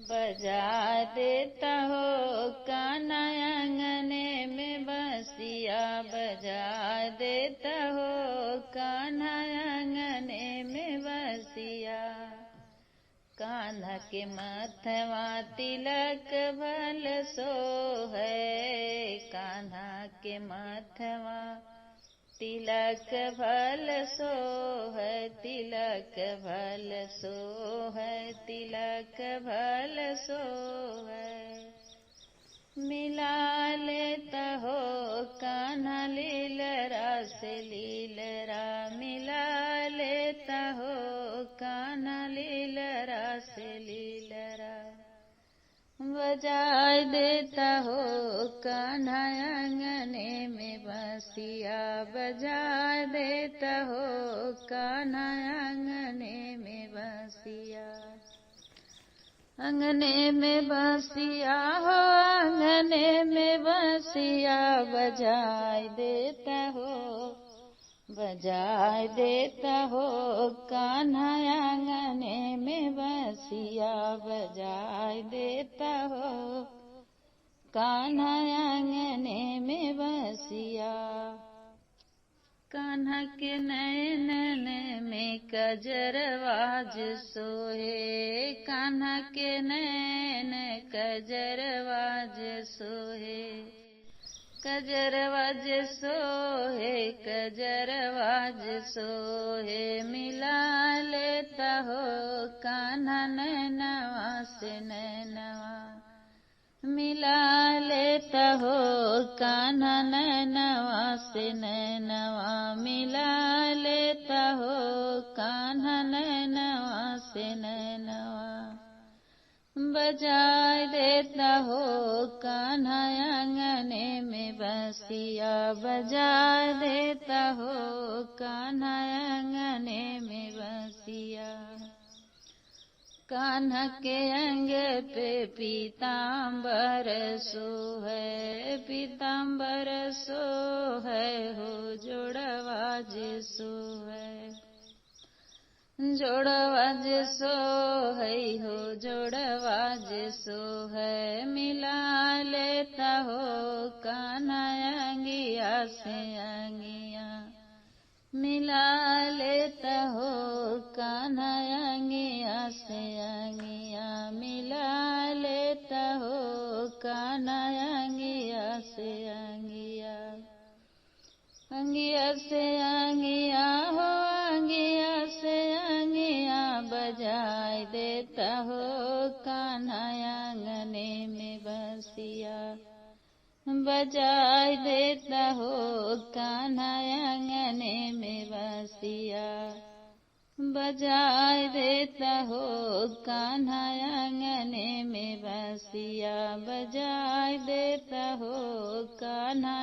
बजा देता हो कान्हा आंगने में बंसिया, बजा देता हो कान्हा आंगने में बंसिया। कान्हा के मथवा तिलक भल सोहे, कान्हा के मथवा तिलक भल सोहे, तिलक भल सोहे, तिलक भल सोहे। मिला लेता हो कान्हा लीलरा से लीलरा, मिला लेता हो कान्हा लीलरा से लीलरा। बजा देता हो कान्हा आंगने में बंसिया, बजा देता हो कान्हा आंगने में बंसिया। अंगने में बंसिया हो आंगने में बंसिया, बजा देता हो, बजा देता हो कान्हा आंगने में बंसिया, बजा देता हो कान्हा आंगने में बंसिया। कान्हा के नैनन में कजरवाज सोहे, कान्हा के नैन कजरवाज सोहे, कजरवाज सोहे, कजरवाज सोहे। मिला लेता हो कान्हा नैनवा से नैनवा, मिला लेता हो कान्हा नैनवा से नैनवा, मिला लेता हो कान्हा नैनवा से नैनवा। बजा देता हो कान्हा आंगने में बंसिया, बजा देता हो कान्हा आंगने में बंसिया। कान्हा के अंग पे पीताम्बर सोहे, पीताम्बर सोहे हो जोड़वाज सोहे, जोड़वाज सोहे हो जोड़वाज सोहे। मिला लेता हो कान्हा अंगिया से अंगिया, मिला लेता हो कान्हा अंगिया से अंगिया, मिला लेता हो कान्हा अंगिया से अंगिया। अंगिया से अंगिया हो अंगिया से अंगिया, बजा देता हो कान्हा आंगने में बंसिया, बजा देता हो कान्हा आंगने में बंसिया, बजा देता हो कान्हा आंगने में बंसिया, बजा देता हो कान्हा